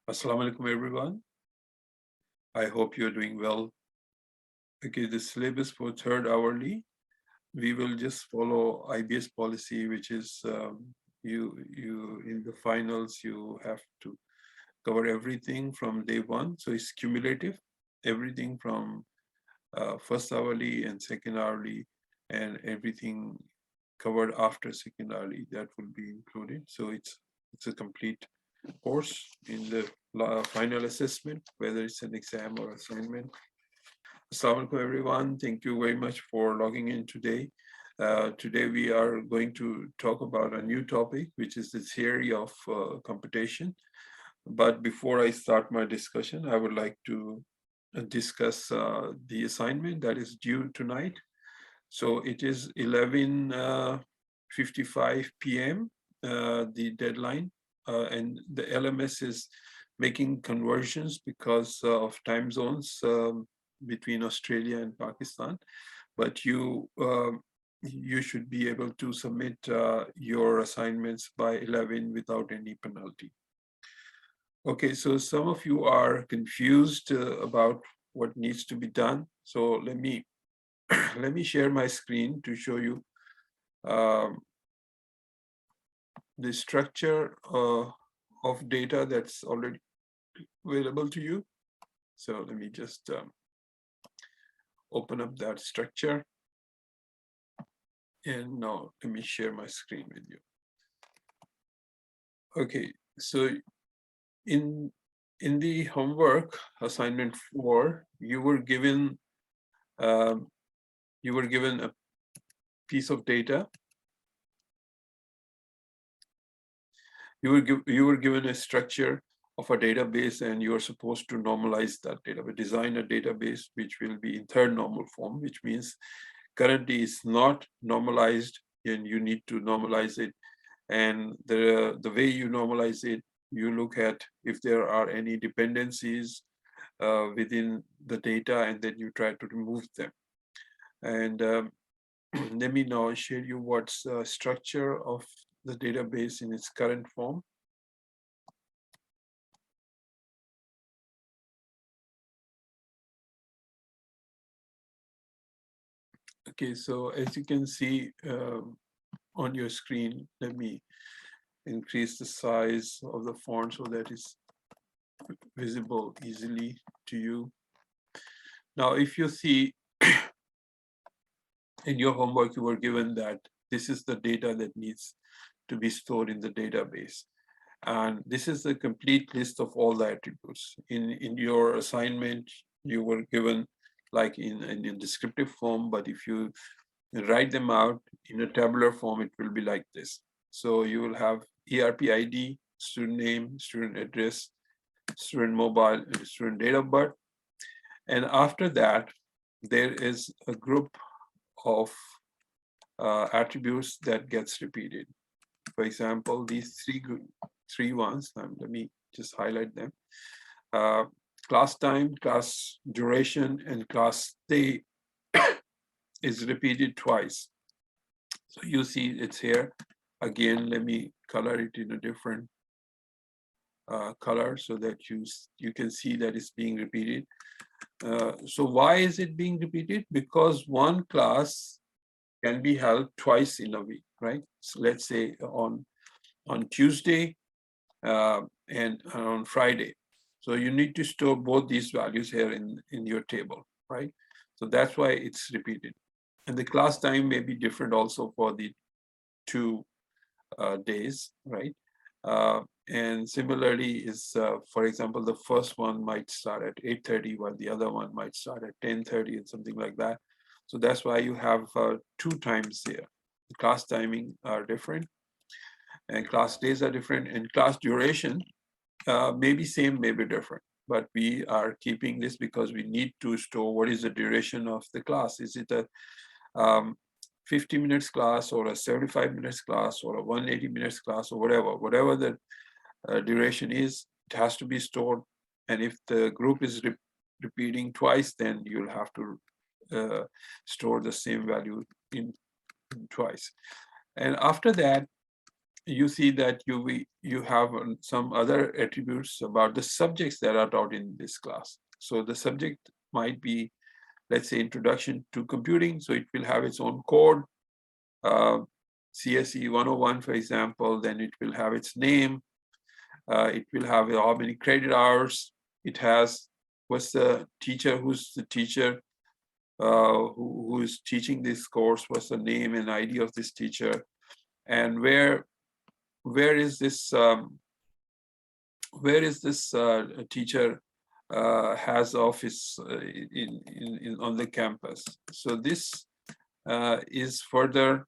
Assalamu alaikum, everyone. I hope you're doing well. Okay, the syllabus for third hourly, we will just follow IBS policy, which is you in the finals, you have to cover everything from day one. So it's cumulative, everything from first hourly and second hourly, and everything covered after second hourly, that will be included. So it's a complete course in the final assessment, whether it's an exam or assignment. Assalamu alaikum, everyone. Thank you very much for logging in today. Today we are going to talk about a new topic, which is the theory of computation. But before I start my discussion, I would like to discuss the assignment that is due tonight. So it is 11:55 p.m., the deadline, and the LMS is making conversions because of time zones between Australia and Pakistan. But you should be able to submit your assignments by 11 without any penalty. Okay, so some of you are confused about what needs to be done. So let me share my screen to show you the structure of data that's already available to you. So let me just open up that structure. And now let me share my screen with you. Okay, so in the homework assignment 4, you were given a piece of data. You were given a structure of a database, and you are supposed to normalize that database, design a database which will be in third normal form, which means currently it's not normalized and you need to normalize it. And the way you normalize it, you look at if there are any dependencies within the data, and then you try to remove them. And let me now share you what's the structure of the database in its current form. Okay, so as you can see on your screen, let me increase the size of the font so that it's visible easily to you. Now, if you see in your homework, you were given that this is the data that needs to be stored in the database. And this is the complete list of all the attributes. In your assignment, you were given like in a descriptive form, but if you write them out in a tabular form, it will be like this. So you will have ERP ID, student name, student address, student mobile, and student date of birth. And after that, there is a group of attributes that gets repeated. For example, these three ones, let me just highlight them. Class time, class duration, and class day is repeated twice. So you see it's here. Again, let me color it in a different color so that you can see that it's being repeated. So why is it being repeated? Because one class can be held twice in a week, right? So let's say on Tuesday and on Friday. So you need to store both these values here in your table, right? So that's why it's repeated. And the class time may be different also for the two days, right? And similarly is, for example, the first one might start at 8:30 while the other one might start at 10:30 and something like that. So that's why you have two times here. The class timing are different and class days are different, and class duration may be same, may be different. But we are keeping this because we need to store what is the duration of the class. Is it a 50 minutes class or a 75 minutes class or a 180 minutes class or whatever the duration is, it has to be stored. And if the group is repeating twice, then you'll have to store the same value in twice. And after that, you see that you have some other attributes about the subjects that are taught in this class. So the subject might be, let's say, Introduction to Computing. So it will have its own code, CSE 101, for example. Then it will have its name. It will have how many credit hours it has. What's the teacher? Who's the teacher who is teaching this course? What's the name and ID of this teacher? And where is this teacher has office on the campus? So this is further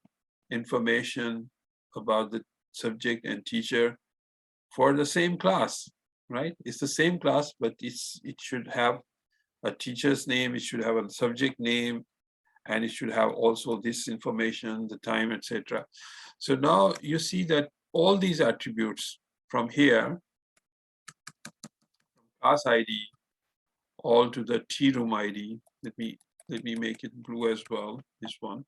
information about the subject and teacher for the same class, right? It's the same class, but it should have a teacher's name, it should have a subject name, and it should have also this information, the time, etc. So now you see that all these attributes from here, class ID, all to the tea room ID. Let me make it blue as well. This one.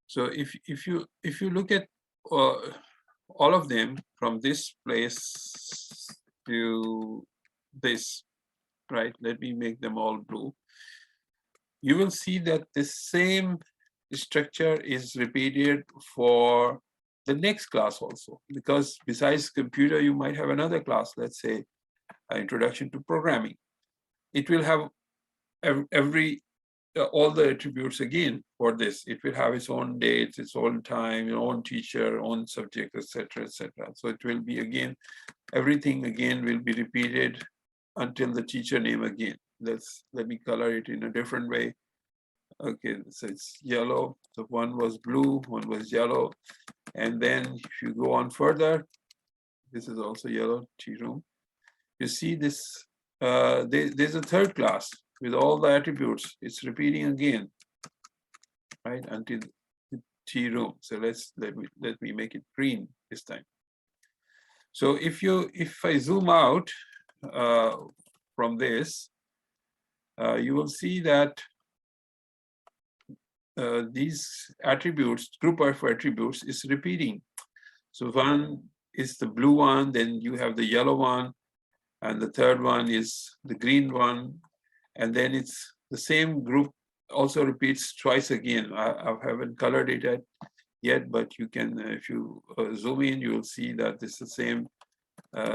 So if you look at all of them from this place to this, right? Let me make them all blue. You will see that the same structure is repeated for the next class also, because besides computer, you might have another class, let's say Introduction to Programming. It will have all the attributes again for this. It will have its own dates, its own time, its own teacher, own subject, etc., etc. So it will be again, everything again will be repeated until the teacher name again. Let me color it in a different way. Okay, so it's yellow. So one was blue, one was yellow. And then if you go on further, this is also yellow, tea room. You see this, there's a third class with all the attributes. It's repeating again, right, until the tea room. So let me make it green this time. So if I zoom out from this, you will see that these attributes, group of attributes, is repeating. So one is the blue one, then you have the yellow one, and the third one is the green one, and then it's the same group also repeats twice again. I haven't colored it yet, but you can, if you zoom in, you will see that it's the same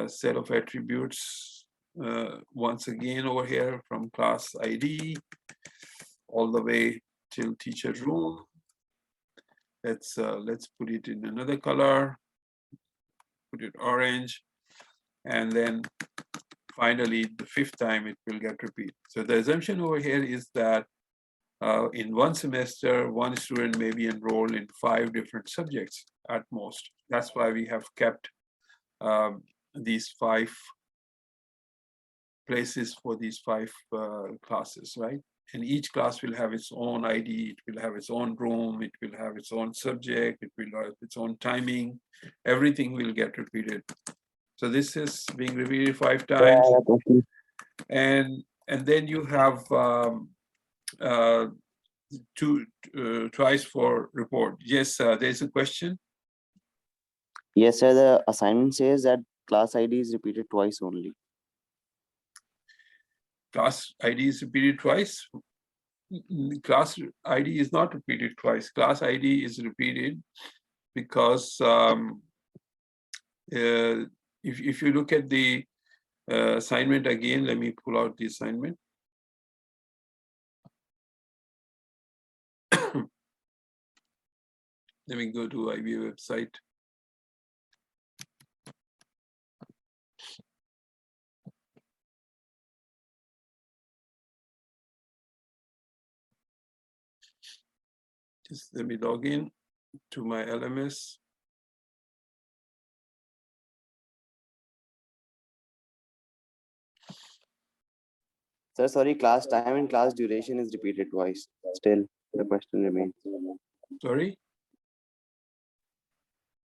set of attributes once again over here from class ID all the way till teacher room. Let's put it in another color, put it orange, and then finally the fifth time it will get repeated. So the assumption over here is that in one semester, one student may be enrolled in 5 different subjects at most. That's why we have kept these 5 places for these 5 classes, right? And each class will have its own ID, it will have its own room, it will have its own subject, it will have its own timing, everything will get repeated. So this is being repeated 5 times. And then you have twice for report. Yes, there's a question. Yes, sir. The assignment says that class ID is repeated twice only. Class ID is repeated twice. Class ID is not repeated twice. Class ID is repeated because if you look at the assignment again, let me pull out the assignment. Let me go to IB website. Just let me log in to my LMS. Sir, sorry, class time and class duration is repeated twice. Still, the question remains. Sorry?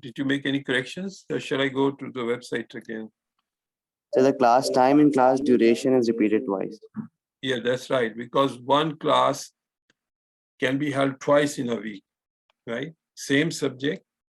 Did you make any corrections? Or shall I go to the website again? So the class time and class duration is repeated twice. Yeah, that's right. Because one class can be held twice in a week. right? Same subject,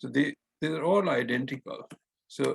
so they are all identical. So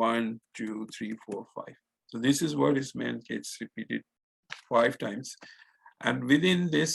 1 2 3 4 5. So this is what is meant, it's repeated 5 times. And within this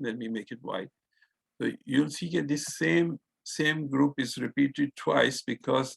let me make it white. So you'll see that this same group is repeated twice because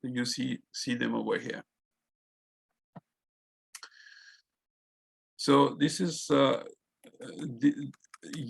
so you see them over here. So this is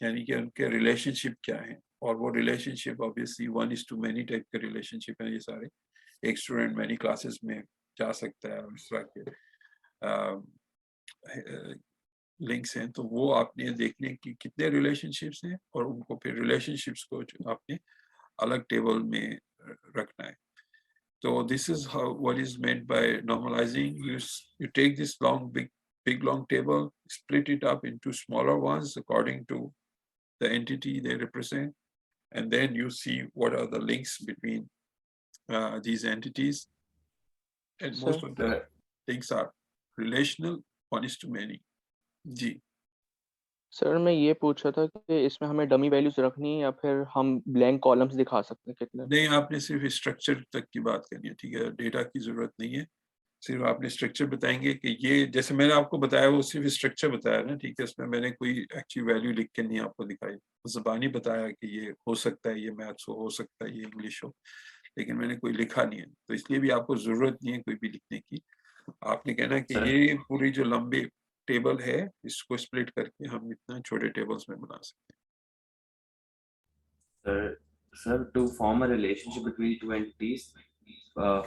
یعنی کہ ان کے relation شپ کیا ہیں, اور وہ relation شپ obviously 1:many type کے relation شپ ہیں یہ سارے. ایک اسٹوڈنٹ مینی کلاسز میں جا سکتا ہے, اس طرح کے لنکس ہیں, تو وہ آپ نے دیکھنے کی کتنے ریلیشن شپس ہیں, اور ان کو پھر ریلیشن شپس کو آپ نے الگ ٹیبل میں رکھنا ہے. تو this is what is meant by normalizing. You take this big long table, split it up into smaller ones according to the entity they represent, and then you see what are the links between these entities, and most of the things are relational, 1:many. جی سر میں یہ پوچھ رہا تھا کہ اس میں ہمیں dummy values رکھنی ہے یا پھر ہم بلینک کالمز دکھا سکتے ہیں کتنے؟ نہیں, آپ نے صرف اسٹرکچر تک کی بات کرنی ہے, ٹھیک ہے, ڈیٹا کی ضرورت نہیں ہے. صرف آپ نے اسٹرکچر بتائیں گے کہ یہ جیسے میں نے آپ کو بتایا وہ صرف اسٹرکچر بتایا نا, ٹھیک ہے, اس میں نے کوئی ایکچولی ویلیو لکھ کے نہیں آپ کو دکھائی, زبانی بتایا کہ یہ ہو سکتا ہے, یہ میتھس ہو سکتا ہے, یہ انگلش ہو, لیکن میں نے کوئی لکھا نہیں ہے. تو اس لیے بھی آپ کو ضرورت نہیں ہے کوئی بھی لکھنے کی. آپ نے کہنا کہ یہ پوری جو لمبی ٹیبل ہے اس کو اسپلٹ کر کے ہم اتنا چھوٹے ٹیبلز میں بنا سکتے ہیں. Sir to form a relationship between two entities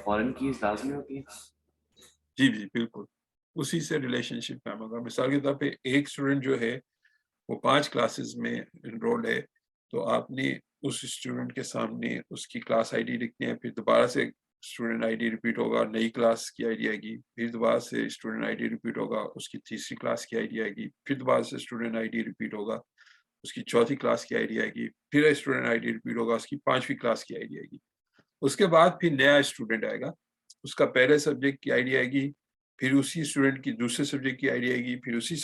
foreign keys لازمی ہوتی ہیں؟ جی جی بالکل, اسی سے ریلیشن شپ کام ہوگا. مثال کے طور پہ ایک اسٹوڈنٹ جو ہے وہ 5 کلاسز میں انرولڈ ہے, تو آپ نے اس اسٹوڈنٹ کے سامنے اس کی کلاس آئی ڈی لکھنی ہے, پھر دوبارہ سے اسٹوڈنٹ آئی ڈی ریپیٹ ہوگا, نئی کلاس کی آئی ڈی آئے گی, پھر دوبارہ سے اسٹوڈنٹ آئی ڈی ریپیٹ ہوگا, اس کی تیسری کلاس کی آئی ڈی آئے گی, پھر دوبارہ سے اسٹوڈنٹ آئی ڈی ریپیٹ ہوگا, اس کی چوتھی کلاس کی آئی ڈی آئے گی, پھر اسٹوڈنٹ آئی ڈی ریپیٹ ہوگا, اس کی 5ویں کلاس کی آئی ڈی آئے گی. اس کے بعد پھر نیا اسٹوڈنٹ آئے گا, اس کا پہلے سبجیکٹ کی آئی ڈی آئے گی, پھر اسی اسٹوڈنٹ کی دوسرے سبجیکٹ کی آئی ڈی آئے گی, پھر اسی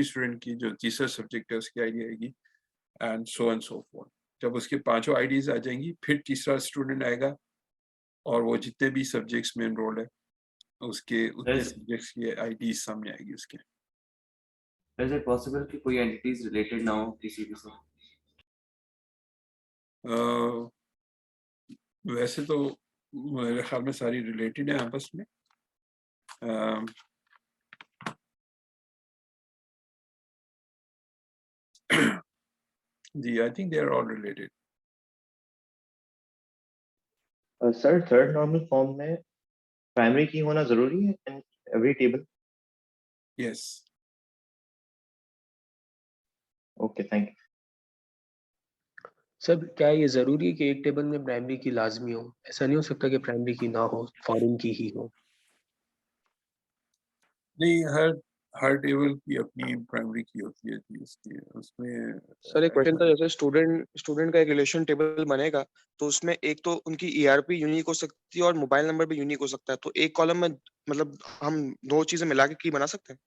اسٹوڈنٹ کی جو تیسرا سبجیکٹ ہے اس کی آئی ڈی آئے گی, and so and so fourth. جب اس کے 5 آئی ڈیز آ جائیں گی, پھر تیسرا اسٹوڈنٹ آئے گا, اور وہ جتنے بھی سبجیکٹس میں انرولڈ ہے اس کے اتنے سبجیکٹس کی آئی ڈیز سامنے آئے گی اس کے. Is it possible کہ کوئی اینٹیز ریلیٹڈ نہ ہو کسی کے ساتھ؟ ویسے تو میرے خیال میں ساری ریلیٹڈ ہیں آپس میں. جی, I think they are all related. Sir third normal form میں پرائمری کی ہونا ضروری ہے in every table? Yes. Okay thank you. سب کیا یہ ضروری ہے کہ ایک ٹیبل میں پرائمری کی لازمی ہو؟ ایسا نہیں ہو سکتا کہ پرائمری کی نہ ہو, فارن کی ہی ہو؟ نہیں, ہر ٹیبل کی اپنی پرائمری کی ہوتی ہے جی, اس میں سر ایک کوشچن تھا, جیسے اسٹوڈنٹ کا ایک ریلیشن ٹیبل بنے گا تو اس میں ایک تو ان کی ای آر پی یونیک ہو سکتی ہے اور موبائل نمبر بھی یونیک ہو سکتا ہے, تو ایک کالم میں مطلب ہم 2 چیزیں ملا کے کی بنا سکتے ہیں؟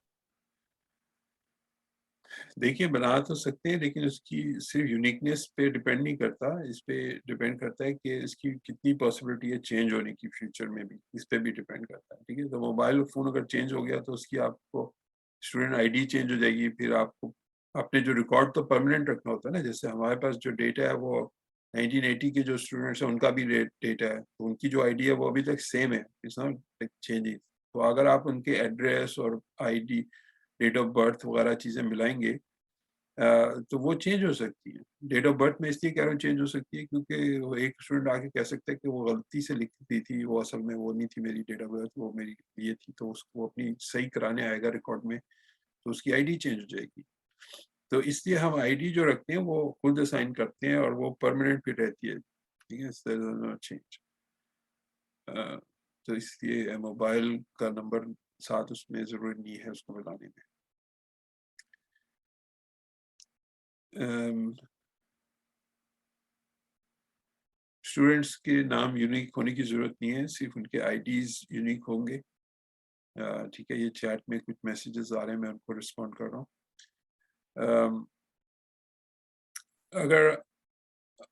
دیکھیے بنا تو سکتے ہیں, لیکن اس کی صرف یونیکنیس پہ ڈیپینڈ نہیں کرتا, اس پہ ڈیپینڈ کرتا ہے کہ اس کی کتنی پاسبلٹی ہے چینج ہونے کی فیوچر میں بھی, اس پہ بھی ڈیپینڈ کرتا ہے. ٹھیک ہے, تو موبائل فون اگر چینج ہو گیا تو اس کی آپ کو اسٹوڈنٹ آئی ڈی چینج ہو جائے گی, پھر آپ کو اپنے جو ریکارڈ تو پرماننٹ رکھنا ہوتا ہے نا, جیسے ہمارے پاس جو ڈیٹا ہے وہ 1980 کے جو اسٹوڈنٹس ہیں ان کا بھی ڈیٹا ہے, تو ان کی جو آئی ڈی ہے وہ ابھی تک سیم ہے, اٹس ناٹ چینجنگ. تو اگر آپ ان کے ایڈریس اور I D, date of birth وغیرہ چیزیں ملائیں گے تو وہ چینج ہو سکتی ہے. ڈیٹ آف برتھ میں اس لیے کہہ رہا ہوں چینج ہو سکتی ہے کیونکہ وہ ایک اسٹوڈنٹ آ کے کہہ سکتا ہے کہ وہ غلطی سے لکھ دی تھی, وہ اصل میں وہ نہیں تھی میری ڈیٹ آف برتھ, وہ میری یہ تھی, تو اس کو اپنی صحیح کرانے آئے گا ریکارڈ میں, تو اس کی آئی ڈی چینج ہو جائے گی. تو اس لیے ہم آئی ڈی جو رکھتے ہیں وہ خود اسائن کرتے ہیں اور وہ پرماننٹ پہ رہتی ہے. ٹھیک ہے, چینج. تو اس لیے موبائل کا نمبر ساتھ اس میں ضروری نہیں ہے اس کو ملانے میں. اسٹوڈنٹس کے نام یونیک ہونے کی ضرورت نہیں ہے, صرف ان کے آئی ڈیز یونیک ہوں گے. ٹھیک ہے, یہ چیٹ میں کچھ میسیجز آ رہے ہیں, میں ان کو رسپونڈ کر رہا ہوں.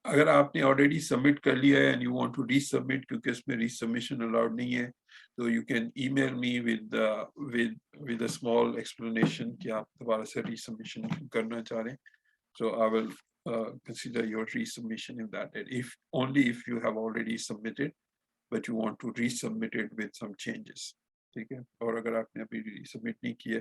اگر آپ نے آلریڈی سبمٹ کر لیا ہے and you want to resubmit, کیونکہ اس میں ری سبمیشن الاؤڈ نہیں ہے, تو you can email me with a small explanation کہ آپ دوبارہ سے ری سبمیشن کرنا چاہ رہے ہیں. So I will consider your resubmission in that, only if you have already submitted, but you want to resubmit it with some changes. ٹھیک ہے, اور اگر آپ نے ابھی resubmit نہیں کیا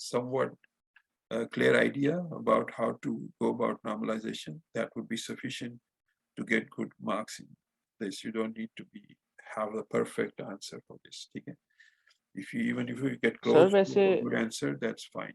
somewhat clear idea about how to go about normalization, that would be sufficient to get good marks in this. You don't need to have the perfect answer for this. Okay? If you get close to a good answer, that's fine.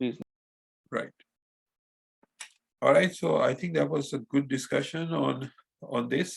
Reasoning. Right. All right. So I think that was a good discussion on this.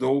2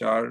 4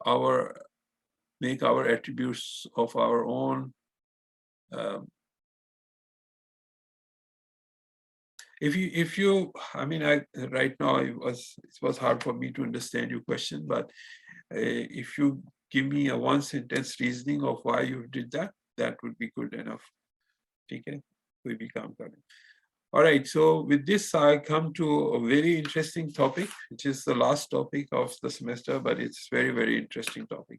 our attributes of our own. If you I mean right now it was hard for me to understand your question, but if you give me a 1 sentence reasoning of why you did that, that would be good enough. Okay, we become good. All right, so with this I come to a very interesting topic, which is the last topic of the semester, but it's very interesting topic.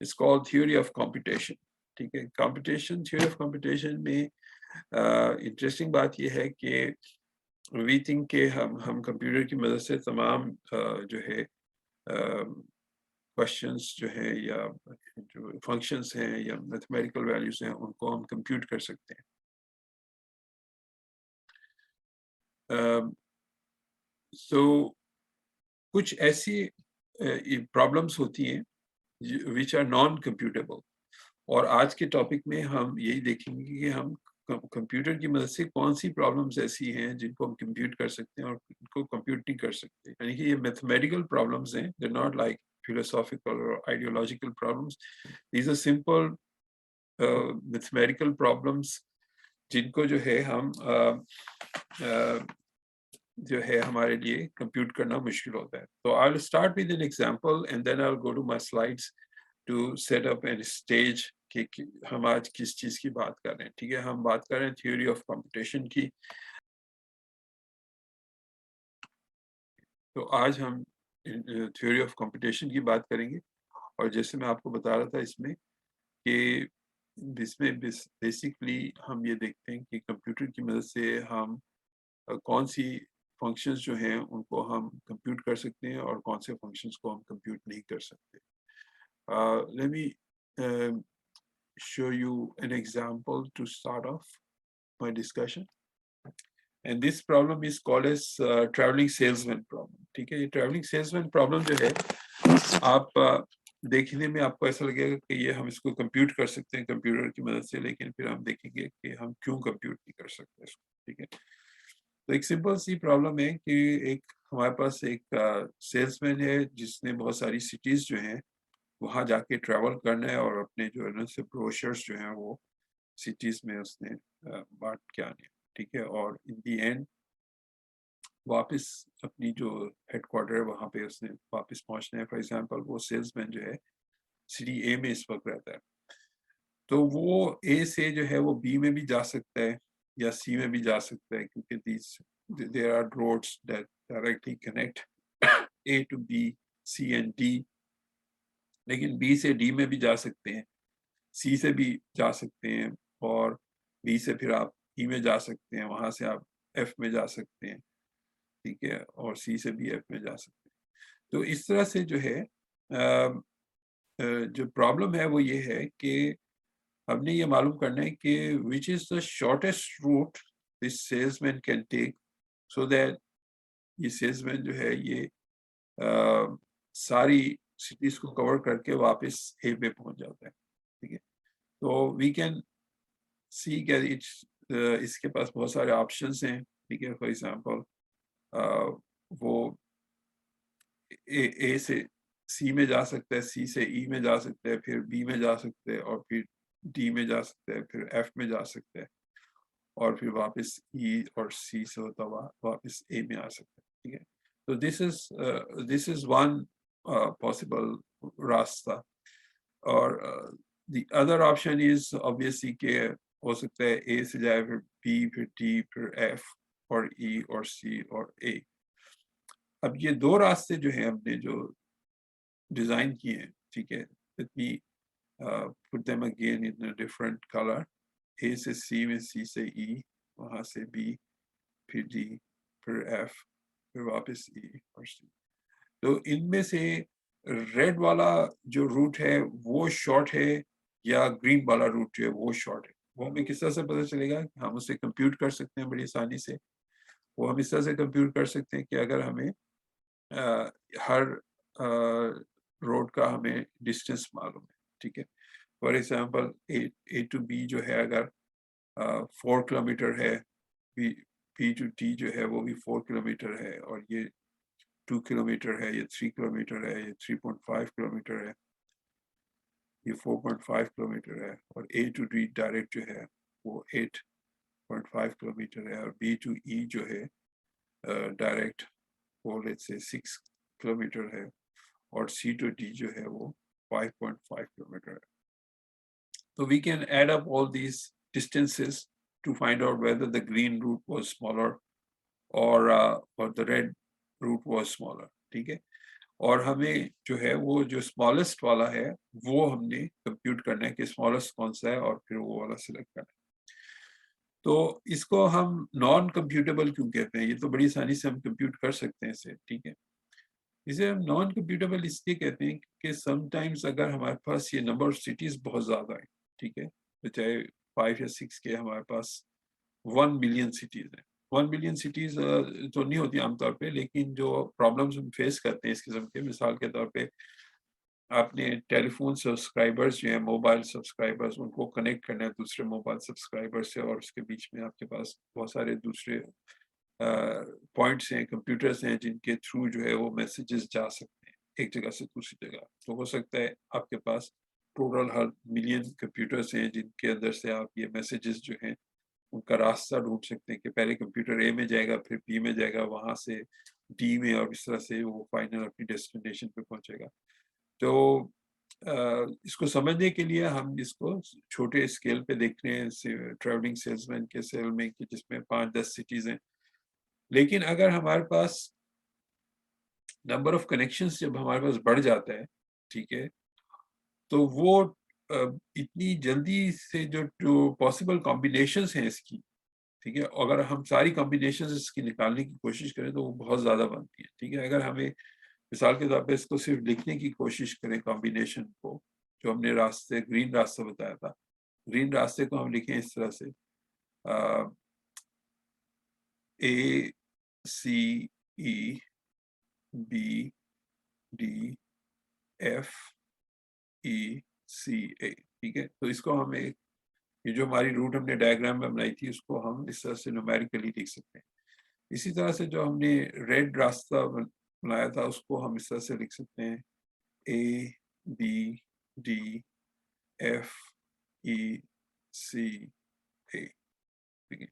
It's called theory of computation. ٹھیک ہے. Competition theory of competition میں interesting بات یہ ہے کہ we think کہ ہم computer کی مدد سے تمام جو ہے کوشچنس جو ہیں یا جو فنکشنس ہیں یا میتھمیٹیکل ویلیوز ہیں ان کو ہم کمپیوٹ کر سکتے ہیں. سو کچھ ایسی پرابلمس ہوتی ہیں وچ آر نان کمپیوٹیبل, اور آج کے ٹاپک میں ہم یہی دیکھیں گے کہ ہم کمپیوٹر کی مدد سے کون سی پرابلمس ایسی ہیں جن کو ہم کمپیوٹ کر سکتے ہیں اور ان کو کمپیوٹ نہیں کر سکتے. یعنی کہ یہ میتھمیٹیکل پرابلمس ہیں, they're not like philosophical or ideological problems. These are simple mathematical problems جن کو جو ہے ہم جو ہے ہمارے لیے کمپیوٹ کرنا مشکل ہوتا ہے. تو I'll start with an example and then I'll go to my slides to set up a stage کہ ہم آج کس چیز کی بات کر رہے ہیں. ٹھیک ہے, ہم بات کر رہے ہیں تھیوری آف کمپٹیشن کی. تو آج ہم تھیوری آف کمپٹیشن کی بات کریں گے, اور جیسے میں آپ کو بتا رہا تھا اس میں کہ اس میں بیسکلی ہم یہ دیکھتے ہیں کہ کمپیوٹر کی مدد سے ہم کون سی فنکشنز جو ہیں ان کو ہم کمپیوٹ کر سکتے ہیں اور کون سے فنکشنز کو ہم کمپیوٹ نہیں کر سکتے. Let me show you an example to start off my discussion. And this problem is called as traveling salesman problem. ٹھیک ہے, یہ traveling salesman problem جو ہے آپ دیکھنے میں آپ کو ایسا لگے گا کہ یہ ہم اس کو کمپیوٹ کر سکتے ہیں کمپیوٹر کی مدد سے, لیکن پھر ہم دیکھیں گے کہ ہم کیوں کمپیوٹ نہیں کر سکتے اس کو. ٹھیک ہے, تو ایک سمپل سی پرابلم ہے کہ ایک ہمارے پاس ایک سیلس مین ہے جس نے بہت ساری سٹیز جو ہیں وہاں جا کے ٹریول کرنا ہے اور اپنے جو ہے نا سے بروشرز جو ہیں وہ سٹیز میں اس نے بانٹ کے آنے. ٹھیک ہے, اور ان دی اینڈ واپس اپنی جو ہیڈ کوارٹر ہے وہاں پہ اس نے واپس پہنچنا ہے. فار ایگزامپل وہ سیلس مین جو ہے سٹی اے میں اس وقت رہتا ہے, تو وہ اے سے جو ہے وہ بی میں بھی جا سکتا ہے یا سی میں بھی جا سکتا ہے, کیونکہ there are roads that directly connect A to B, C and D. لیکن بی سے ڈی میں بھی جا سکتے ہیں, سی سے بھی جا سکتے ہیں, اور بی سے پھر آپ ای میں جا سکتے ہیں, وہاں سے آپ ایف میں جا سکتے ہیں. ٹھیک ہے, اور سی سے بھی ایف میں جا سکتے ہیں. تو اس طرح سے جو ہے جو پرابلم ہے وہ یہ ہے کہ ہم نے یہ معلوم کرنا ہے کہ which is the shortest route this salesman can take so that یہ سیلس مین جو ہے یہ ساری سٹیز کو کور کر کے واپس اے پہ پہنچ جاتا ہے. ٹھیک ہے, تو وی کین سی کہ اس کے پاس بہت سارے آپشنس ہیں. ٹھیک ہے, فار ایگزامپل وہ اے سے سی میں جا سکتا ہے, سی سے ای میں جا سکتا ہے, پھر بی میں جا سکتا ہے, اور پھر ڈی میں جا سکتا ہے, پھر ایف میں جا سکتا ہے, اور پھر واپس ای اور سی سے ہوتا ہوا واپس اے میں آ سکتا ہے. ٹھیک ہے, تو دس از ون پاسبل راستہ. اور the other option is obviously کہ ہو سکتا ہے اے سے جائے پھر بی پھر ڈی پھر ایف اور ای اور سی اور اے. اب یہ دو راستے جو ہیں ہم نے جو ڈیزائن کیے ہیں, ٹھیک ہے, let me put them again in a different color. اے سے سی میں, سی سے ای, وہاں سے بی, پھر ڈی, پھر ایف, پھر واپس ای اور سی. تو ان میں سے ریڈ والا جو روٹ ہے وہ شارٹ ہے یا گرین والا روٹ جو ہے وہ شارٹ ہے, وہ ہمیں کس طرح سے پتہ چلے گا؟ ہم اسے کمپیوٹ کر سکتے ہیں بڑی آسانی سے. وہ ہم اس طرح سے کمپیوٹ کر سکتے ہیں کہ اگر ہمیں ہر روڈ کا ہمیں ڈسٹینس معلوم ہے. ٹھیک ہے, for example A to B جو ہے اگر 4 کلومیٹر ہے, بی ٹو ٹی جو ہے وہ بھی 4 کلومیٹر ہے, اور یہ 2 کلومیٹر ہے, یہ 3 کلومیٹر ہے, یہ 3.5 کلومیٹر ہے, یہ 4.5 کلومیٹر ہے, اور اے ٹو ڈی ڈائریکٹ جو ہے وہ 8.5 کلومیٹر ہے, اور بی ٹو ای جو ہے ڈائریکٹ وہ لیٹ سے 6 کلومیٹر ہے, اور سی ٹو ڈی جو ہے وہ 5.5 کلومیٹر ہے. So we can add up all these distances to find out whether the green route was smaller or the red route was smaller. ٹھیک ہے, اور ہمیں جو ہے وہ جو اسمالسٹ والا ہے وہ ہم نے کمپیوٹ کرنا ہے کہ اسمالسٹ کون سا ہے اور پھر وہ والا سلیکٹ کرنا ہے. تو اس کو ہم نان کمپیوٹیبل کیوں کہتے ہیں؟ یہ تو بڑی آسانی سے ہم کمپیوٹ کر سکتے ہیں اسے, ٹھیک ہے. اسے ہم نان کمپیوٹیبل اس لیے کہتے ہیں کہ سم ٹائمز اگر ہمارے پاس یہ نمبر آف سٹیز بہت زیادہ ہے, ٹھیک ہے, چاہے 5 یا 6 کے ہمارے پاس 1 ملین سٹیز ہیں. 1 ملین سٹیز تو نہیں ہوتی عام طور پہ, لیکن جو پرابلمس ہم فیس کرتے ہیں اس قسم کے, مثال کے طور پہ آپ نے ٹیلی فون سبسکرائبرز جو ہیں, موبائل سبسکرائبرز, ان کو کنیکٹ کرنا ہے دوسرے موبائل سبسکرائبر سے, اور اس کے بیچ میں آپ کے پاس بہت سارے دوسرے پوائنٹس ہیں, کمپیوٹرز ہیں جن کے تھرو جو ہے وہ میسیجز جا سکتے ہیں ایک جگہ سے دوسری جگہ. تو ہو سکتا ہے آپ کے پاس ٹوٹل ہر ملین کمپیوٹرز ہیں جن کے اندر سے آپ یہ میسیجز جو ہیں ان کا راستہ ڈھونڈ سکتے ہیں کہ پہلے کمپیوٹر اے میں جائے گا, پھر بی میں جائے گا, وہاں سے ڈی میں, اور اس طرح سے وہ فائنل اپنی ڈیسٹینیشن پہ پہنچے گا. تو اس کو سمجھنے کے لیے ہم اس کو چھوٹے اسکیل پہ دیکھ رہے ہیں ٹریولنگ سیلس مین کے سیل میں, کہ جس میں 5-10 سٹیز ہیں. لیکن اگر ہمارے پاس نمبر آف کنیکشنز جب ہمارے پاس بڑھ جاتا ہے, ٹھیک ہے, تو وہ اتنی جلدی سے جو پاسبل کمبینیشنز ہیں اس کی, ٹھیک ہے, اگر ہم ساری کمبینیشنز اس کی نکالنے کی کوشش کریں تو وہ بہت زیادہ بنتی ہیں, ٹھیک ہے. اگر ہمیں مثال کے طور پہ اس کو صرف لکھنے کی کوشش کریں کمبینیشن کو, جو ہم نے راستے گرین راستہ بتایا تھا, گرین راستے کو ہم لکھیں اس طرح سے ACEBDEFECA, ٹھیک ہے. تو اس کو ہم یہ جو ہماری روٹ ہم نے ڈائیگرام میں بنائی تھی اس کو ہم اس طرح سے نومیریکلی لکھ سکتے ہیں. اسی طرح سے جو ہم نے ریڈ راستہ بنایا تھا اس کو ہم اس طرح سے لکھ سکتے ہیں ABDFECA, ٹھیک ہے.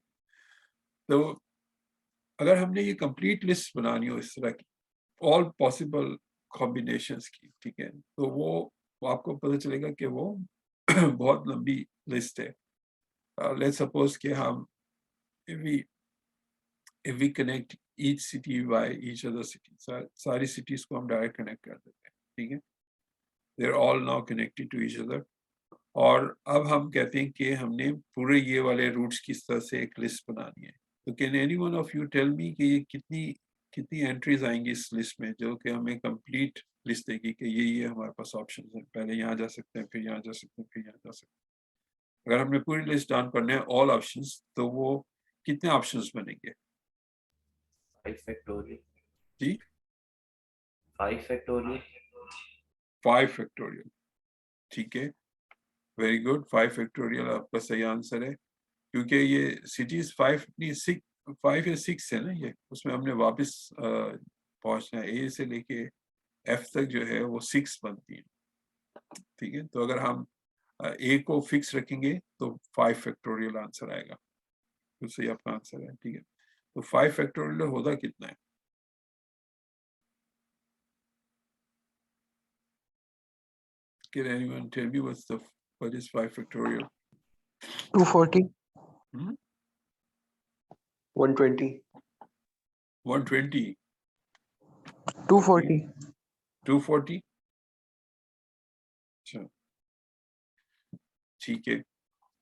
تو اگر ہم نے یہ کمپلیٹ لسٹ بنانی ہو اس طرح کی آل پاسبل کمبینیشنز کی, ٹھیک ہے, تو وہ آپ کو پتہ چلے گا کہ وہ بہت لمبی لسٹ ہے. لیٹس سپوز کہ ہم if we connect each city by each other city, ساری cities کو ہم ڈائریکٹ کنیکٹ کر دیتے ہیں, ٹھیک ہے. They're all now connected to each other. اور اب ہم کہتے ہیں کہ ہم نے پورے یہ والے روٹس کی طرح سے ایک لسٹ بنانی ہے. تو can any one of you tell me کہ یہ کتنی انٹریز آئیں گی اس لسٹ میں, جو کہ ہمیں کمپلیٹ لسٹ دے گی کہ یہ ہمارے پاس آپشنز ہیں, پہلے یہاں جا سکتے ہیں, پھر یہاں جا سکتے ہیں, پھر یہاں جا سکتے ہیں. اگر ہم نے پوری لسٹ ڈان کرنا ہے آل آپشنز, تو وہ کتنے آپشنز بنیں گے؟ 5 فیکٹوریل. جی 5 فیکٹوریل. 5 فیکٹوریل, ٹھیک ہے, ویری گڈ. 5 فیکٹوریل آپ کا صحیح آنسر ہے, کیونکہ یہ سٹیز 5 یا 6 ہے نا, یہ اس میں ہم نے واپس پہنچنا ہے, اے سے لے کے ایف تک جو ہے وہ 6 بنتی ہیں, ٹھیک ہے. تو اگر ہم اے کو فکس رکھیں گے تو 5 فیکٹوریل آنسر آئے گا, تو صحیح آپ کا آنسر ہے, ٹھیک ہے. تو 5 فیکٹوریل ہوتا کتنا ہے؟ Can anyone tell me what is 5 factorial? 240. Hmm? 120. 120. 240. 240. اچھا, ٹھیک ہے.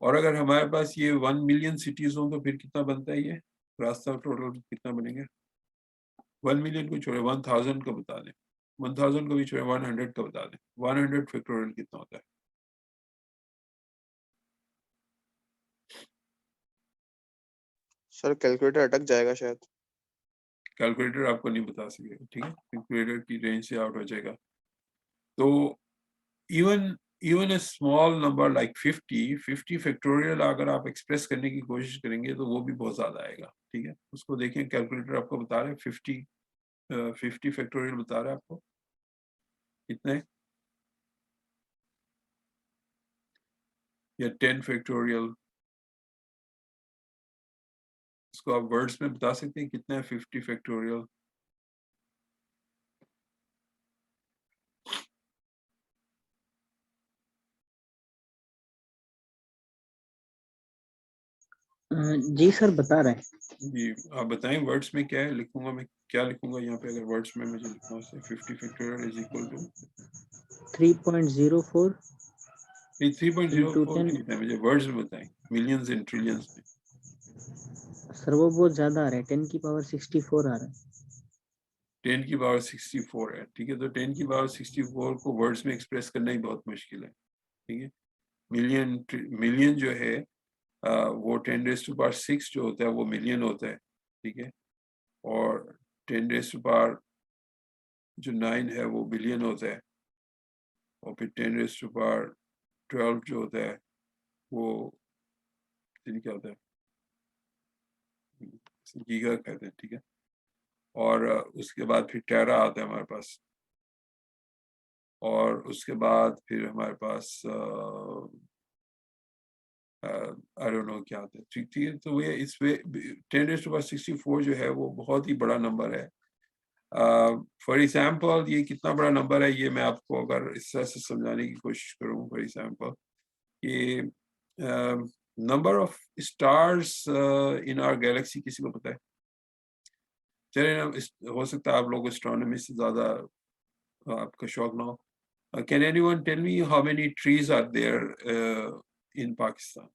اور اگر ہمارے پاس یہ 1 ملین سٹیز ہوں تو پھر کتنا بنتا ہے یہ راستہ, ٹوٹل کتنا بنے گا؟ 1 ملین کو چھوڑے 1000 کا بتا دیں, 1000 کو بھی چھوڑے 100 کا بتا دیں. 100 فیکٹوریل کتنا ہوتا ہے؟ سر کیلکولیٹر اٹک جائے گا شاید. کیلکولیٹر آپ کو نہیں بتا سکے گا, ٹھیک ہے, کیلکولیٹر کی رینج سے آؤٹ ہو جائے گا. تو even a small number like 50 factorial اگر آپ ایکسپریس کرنے کی کوشش کریں گے تو وہ بھی بہت زیادہ آئے گا, ٹھیک ہے. اس کو دیکھیں, کیلکولیٹر آپ کو بتا رہے ہیں 50 فیکٹوریل بتا رہا ہے آپ کو کتنا ہے, یا 10 فیکٹوریل. اس کو آپ ورڈز میں بتا سکتے ہیں کتنا ہے 50 فیکٹوریل؟ جی سر بتا رہے ہیں. جی آپ بتائیں ورڈس میں کیا ہے، لکھوں گا میں کیا لکھوں گا یہاں پہ، اگر ورڈس میں مجھے لکھنا ہے 50 فیکٹوریل از اکول ٹو 3.04 نہیں into 3.04 10. نہیں بتائیں مجھے، ورڈس میں بتائیں، ملینز اینڈ ٹریلینز میں. سر وہ بہت زیادہ آ رہا ہے, 10 کی پاور 64 آ رہا ہے. 10 کی پاور 64 ہے، ٹھیک ہے. تو 10 کی پاور 64 کو ورڈس میں ایکسپریس کرنا ہی بہت مشکل ہے، ٹھیک ہے. ملین جو ہے وہ 10⁻6 جو ہوتا ہے وہ ملین ہوتا ہے، ٹھیک ہے. اور 10⁻ جو 9 ہے وہ بلین ہوتا ہے، اور پھر 10⁻12 جو ہوتا ہے وہ کیا ہوتا ہے، گیگا کہتے ہیں، ٹھیک ہے. اور اس کے بعد پھر ٹیرا آتا ہے ہمارے پاس، اور اس کے بعد پھر ہمارے پاس I don't know کیا آتا ہے، ٹھیک ہے. تو یہ اس پہ 10⁻64 جو ہے وہ بہت ہی بڑا نمبر ہے. فار ایگزامپل یہ کتنا بڑا نمبر ہے یہ میں آپ کو اگر اس طرح سے سمجھانے کی کوشش کروں. فار ایگزامپل کہ number of stars in our galaxy کسی کو پتہ ہے؟ چلے ہو سکتا ہے آپ لوگ اسٹرانومی سے زیادہ آپ کا شوق نہ ہو. Can anyone tell me how many trees are there in Pakistan?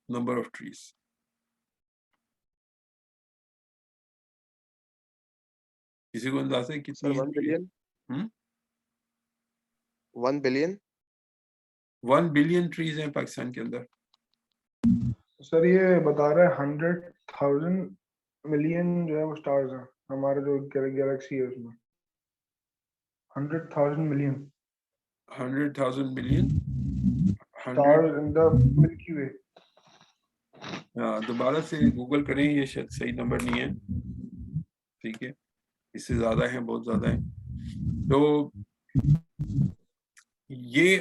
Number of trees. کسی کو اندازہ ہے سر کتنی 1 بلین. ہم؟ 1 بلین. 1 بلین ٹریز ہیں پاکستان کے اندر. سر یہ بتا رہا ہے 100,000 ملین جو ہے وہ سٹارز ہیں ہمارے جو گیلیکسی ہے اس میں. 100,000 ملین 100,000 ملین سٹارز ان دا ملکی وے. دوبارہ سے گوگل کریں، یہ شاید صحیح نمبر نہیں ہے، ٹھیک ہے. اس سے زیادہ ہیں، بہت زیادہ ہیں. تو یہ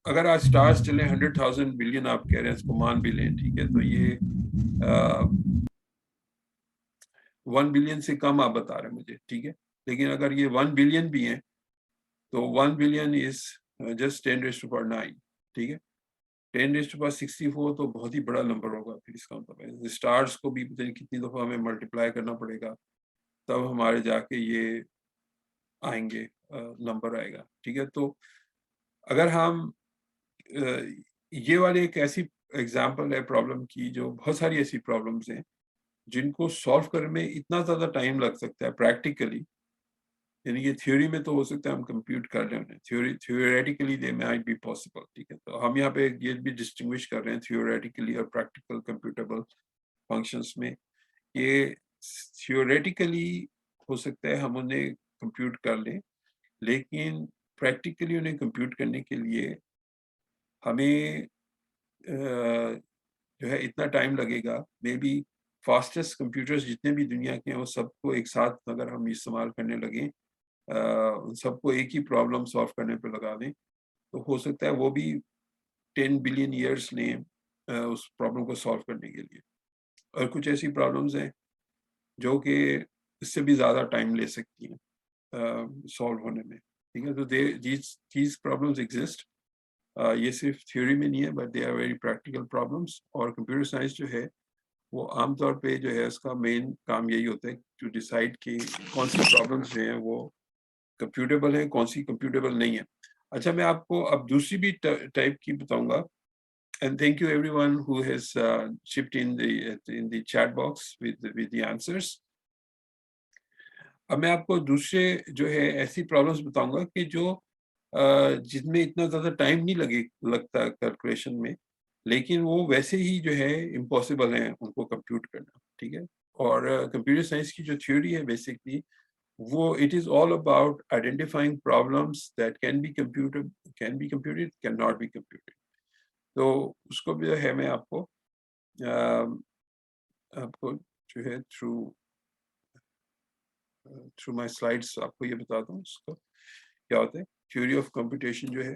اگر آج سٹارز چلیں 100,000 بلین آپ کہہ رہے ہیں، اس کو مان بھی لیں، ٹھیک ہے. تو یہ 1 بلین سے کم آپ بتا رہے ہیں مجھے، ٹھیک ہے. لیکن اگر یہ 1 بلین بھی ہیں تو 1 بلین از جسٹ 10⁻9، ٹھیک ہے. 10⁻64 تو بہت ہی بڑا نمبر ہوگا. پھر اس کا مطلب ہے اسٹارز کو بھی پتہ نہیں کتنی دفعہ ہمیں ملٹیپلائی کرنا پڑے گا تب ہمارے جا کے یہ آئیں گے، نمبر آئے گا، ٹھیک ہے. تو اگر ہم یہ والی ایک ایسی ایگزامپل ہے پرابلم کی، جو بہت ساری ایسی پرابلمس ہیں جن کو سالو کرنے میں اتنا زیادہ ٹائم لگ سکتا ہے پریکٹیکلی. یعنی یہ تھیوری میں تو ہو سکتا ہے ہم کمپیوٹ کر لیں انہیں، theoretically they might be possible, ٹھیک ہے. تو ہم یہاں پہ یہ بھی ڈسٹنگوش کر رہے ہیں تھیوریٹیکلی اور پریکٹیکل کمپیوٹیبل فنکشنز میں. یہ تھیوریٹیکلی ہو سکتا ہے ہم انہیں کمپیوٹ کر لیں، لیکن پریکٹیکلی انہیں کمپیوٹ کرنے کے لیے ہمیں جو ہے اتنا ٹائم لگے گا. مے بی فاسٹسٹ کمپیوٹرز جتنے بھی دنیا کے ہیں وہ سب کو ایک ساتھ اگر ہم استعمال کرنے لگیں، ان سب کو ایک ہی پرابلم سالو کرنے پہ لگا دیں، تو ہو سکتا ہے وہ بھی 10 بلین ایئرس لیں اس پرابلم کو سالو کرنے کے لیے. اور کچھ ایسی پرابلمز ہیں جو کہ اس سے بھی زیادہ ٹائم لے سکتی ہیں سالو ہونے میں، ٹھیک ہے. تو دیز پرابلمز ایگزسٹ. یہ صرف تھیوری میں نہیں ہے، but they are very practical problems. اور کمپیوٹر سائنس جو ہے وہ عام طور پہ جو ہے اس کا مین کام یہی ہوتا ہے ٹو ڈیسائیڈ کہ کون سی پرابلمس جو ہیں وہ کمپیوٹیبل ہیں، کون سی کمپیوٹیبل نہیں ہیں. اچھا میں آپ کو اب دوسری بھی ٹائپ کی بتاؤں گا. And thank you everyone who has chipped in the chat box with the answers. اب میں آپ کو دوسرے جو ہے ایسی پرابلمس بتاؤں گا کہ جو جن میں اتنا زیادہ ٹائم نہیں لگتا کیلکولیشن میں، لیکن وہ ویسے ہی جو ہے امپاسبل ہیں ان کو کمپیوٹ کرنا، ٹھیک ہے. اور کمپیوٹر سائنس کی جو تھیوری ہے بیسکلی وہ it is all about identifying problems that can be computed, can not be computed. تو اس کو بھی جو ہے میں آپ کو جو ہے تھرو مائی سلائڈس آپ کو یہ بتاتا ہوں اس کو کیا ہوتا ہے. تھیوری آف کمپیوٹیشن جو ہے،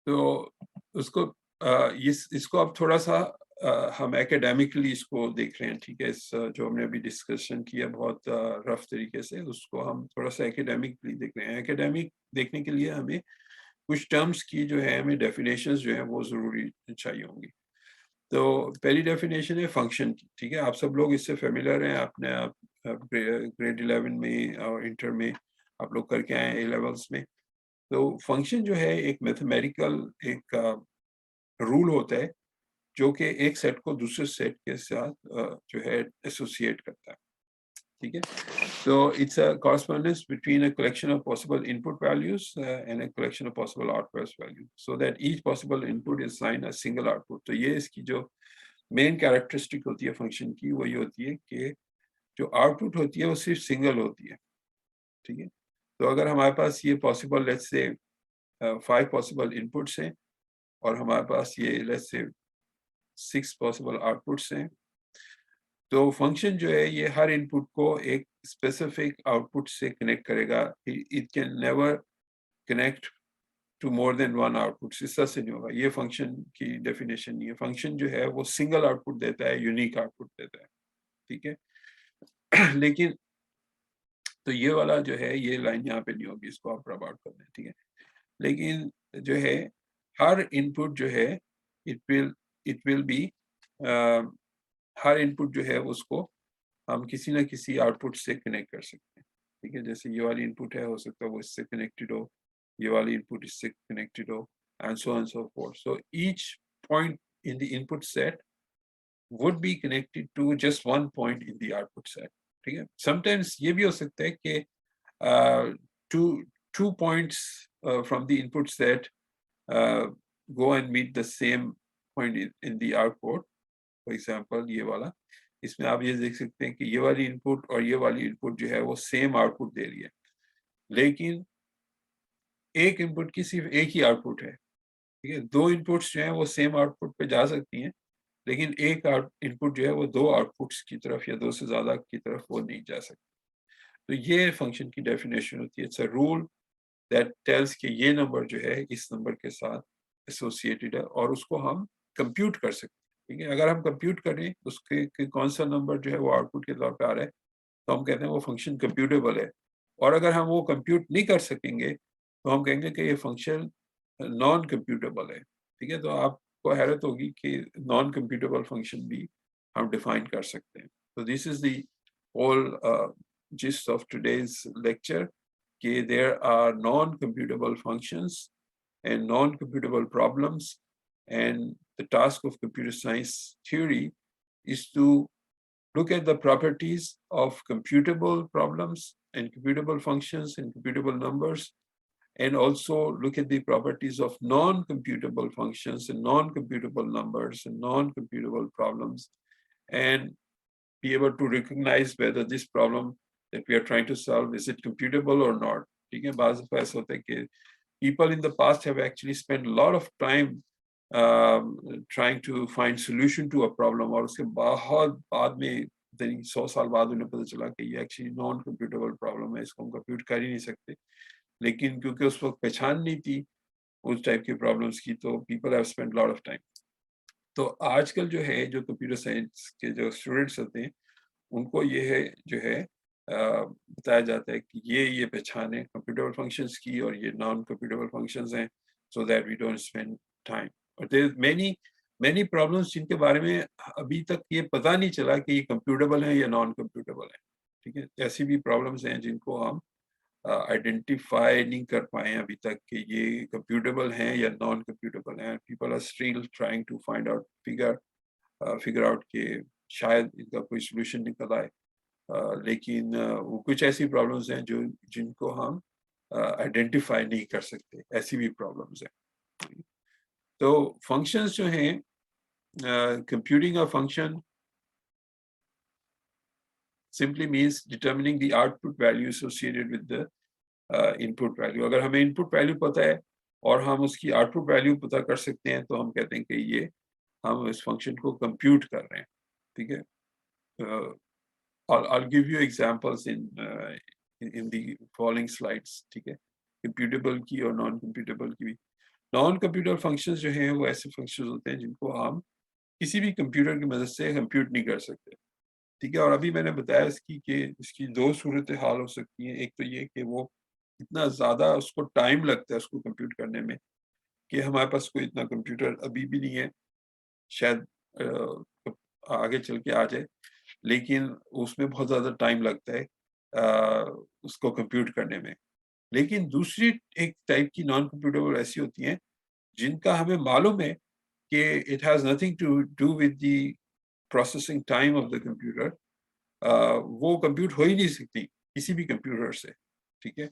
تو اس کو اب تھوڑا سا ہم اکیڈیمکلی اس کو دیکھ رہے ہیں، ٹھیک ہے. جو ہم نے ابھی ڈسکشن کیا بہت رف طریقے سے، اس کو ہم تھوڑا سا اکیڈیمکلی دیکھ رہے ہیں. اکیڈیمک دیکھنے کے لیے ہمیں کچھ ٹرمز کی جو ہے ہمیں ڈیفینیشنز جو ہیں وہ ضروری چاہیے ہوں گی. تو پہلی ڈیفینیشن ہے فنکشن کی. ٹھیک ہے, آپ سب لوگ اس سے فیملیئر ہیں, آپ نے گریڈ 11 میں اور انٹر میں آپ لوگ کر کے آئے ہیں, اے لیولس میں. تو فنکشن جو ہے ایک میتھمیٹیکل ایک رول ہوتا ہے جو کہ ایک سیٹ کو دوسرے سیٹ کے ساتھ جو ہے ایسوسیٹ کرتا ہے. ٹھیک ہے, so it's a correspondence between a collection of possible input values and a collection of possible output values, so that each possible input is assigned a single output. تو یہ اس کی جو مین کیریکٹرسٹک ہوتی ہے فنکشن کی وہ یہ ہوتی ہے کہ جو آؤٹ پٹ ہوتی ہے وہ صرف سنگل ہوتی ہے. ٹھیک ہے, تو اگر ہمارے پاس یہ possible let's say 5 possible inputs ہیں اور ہمارے پاس یہ لیٹس سے 6 پاسبل آؤٹ پٹس ہیں, تو فنکشن جو ہے یہ ہر ان پٹ کو ایک اسپیسیفک آؤٹ پٹ سے کنیکٹ کرے گا. It can never connect to more than one output, اس طرح سے نہیں ہوگا. یہ فنکشن کی ڈیفینیشن نہیں ہے. فنکشن جو ہے وہ سنگل آؤٹ پٹ دیتا ہے, یونیک آؤٹ پٹ دیتا ہے. ٹھیک ہے, لیکن تو یہ والا جو ہے یہ لائن یہاں پہ نہیں ہوگی, اس کو آپ رب آؤٹ کر دیں. ٹھیک ہے, لیکن جو ہے ہر ان پٹ جو ہے اٹ ول بی ہر ان پٹ جو ہے اس کو ہم کسی نہ کسی آؤٹ پٹ سے کنیکٹ کر سکتے ہیں. ٹھیک ہے, جیسے یہ والی ان پٹ ہے, ہو سکتا ہے وہ اس سے کنیکٹڈ ہو, یہ والی ان پٹ اس سے کنیکٹڈ ہو, and so and so forth. So each point in the input set would be connected to just one point in the output set. ٹھیک ہے, sometimes یہ بھی ہو سکتا ہے کہ two points from the input set go and meet the same point in the output. For example, یہ والا, اس میں آپ یہ دیکھ سکتے ہیں کہ یہ والی ان پٹ اور یہ والی ان پٹ جو ہے وہ سیم آؤٹ پٹ دے رہی ہے, لیکن ایک ان پٹ کی صرف ایک ہی آؤٹ پٹ ہے. ٹھیک ہے, 2 ان پٹس جو ہیں وہ سیم آؤٹ پٹ پہ جا سکتی ہیں, لیکن ایک ان پٹ جو ہے وہ 2 آؤٹ پٹس کی طرف یا 2 سے زیادہ کی طرف وہ نہیں جا سکتی. تو یہ فنکشن کی ڈیفینیشن ہوتی ہے. It's a rule that tells کہ یہ نمبر جو ہے اس نمبر کے ساتھ ایسوسیٹڈ ہے اور اس کو ہم کمپیوٹ کر سکتے ہیں. ٹھیک ہے, اگر ہم کمپیوٹ کریں اس کے کون سا نمبر جو ہے وہ آؤٹ پٹ کے طور پہ آ رہا ہے تو ہم کہتے ہیں وہ فنکشن کمپیوٹیبل ہے. اور اگر ہم وہ کمپیوٹ نہیں کر سکیں گے تو ہم کہیں گے کہ یہ فنکشن نان کمپیوٹیبل ہے. ٹھیک ہے, تو آپ کو حیرت ہوگی کہ نان کمپیوٹیبل فنکشن بھی ہم ڈیفائن کر سکتے ہیں. تو this is the whole gist of today's lecture کہ there are non-computable functions and non-computable problems, and the task of computer science theory is to look at the properties of computable problems and computable functions and computable numbers, and also look at the properties of non-computable functions and non-computable numbers and non-computable problems, and be able to recognize whether this problem that we are trying to solve, is it computable or not. ٹھیک ہے, بعض دفعہ ایسا ہوتا ہے کہ people in the past have actually spent a lot of time trying to find solution to a problem, اور اس کے بہت بعد میں 100 سال بعد انہیں پتہ چلا کہ یہ ایکچولی نان کمپیوٹیبل پرابلم ہے, اس کو ہم کمپیوٹ کر ہی نہیں سکتے. لیکن کیونکہ اس وقت پہچان نہیں تھی اس ٹائپ کی پرابلمس کی, تو people have spend lot of time. تو آج کل جو ہے جو کمپیوٹر سائنس کے جو اسٹوڈنٹس ہوتے ہیں ان کو یہ ہے جو ہے بتایا جاتا ہے کہ یہ پہچان ہے کمپیوٹیبل فنکشنز کی اور یہ نان کمپیوٹیبل فنکشنز ہیں, so that we don't spend time. اور دیر مینی پرابلمس جن کے بارے میں ابھی تک یہ پتہ نہیں چلا کہ یہ کمپیوٹیبل ہیں یا نان کمپیوٹیبل ہیں. ٹھیک ہے, ایسی بھی پرابلمس ہیں جن کو ہم آئیڈینٹیفائی نہیں کر پائے ہیں ابھی تک کہ یہ کمپیوٹیبل ہیں یا نان کمپیوٹیبل ہیں. People are still trying to find out figure out کہ شاید ان کا کوئی سولوشن نکل آئے, لیکن وہ کچھ ایسی پرابلمس ہیں جن کو ہم آئیڈینٹیفائی نہیں کر سکتے. ایسی بھی پرابلمس ہیں. تو فنکشنز جو ہیں, computing a function simply means determining the output value associated with the input value. اگر ہمیں input value پتہ ہے اور ہم اس کی output value پتہ کر سکتے ہیں تو ہم کہتے ہیں کہ یہ ہم اس فنکشن کو کمپیوٹ کر رہے ہیں. ٹھیک ہے, I'll give you examples in the following slides. ٹھیک ہے, computable کی اور non computable کی بھی. نان کمپیوٹر فنکشنز جو ہیں وہ ایسے فنکشنز ہوتے ہیں جن کو ہم کسی بھی کمپیوٹر کی مدد سے کمپیوٹ نہیں کر سکتے. ٹھیک ہے, اور ابھی میں نے بتایا اس کی کہ اس کی 2 صورت حال ہو سکتی ہیں. ایک تو یہ کہ وہ اتنا زیادہ اس کو ٹائم لگتا ہے اس کو کمپیوٹ کرنے میں کہ ہمارے پاس کوئی اتنا کمپیوٹر ابھی بھی نہیں ہے، شاید آگے چل کے آ جائے، لیکن اس میں بہت زیادہ ٹائم لگتا ہے اس کو کمپیوٹ کرنے میں. لیکن دوسری ایک ٹائپ کی نان کمپیوٹیبل ایسی ہوتی ہیں جن کا ہمیں معلوم ہے کہ it has nothing to do with the processing time of the computer, وہ کمپیوٹ ہو ہی نہیں سکتی کسی بھی کمپیوٹر سے، ٹھیک ہے.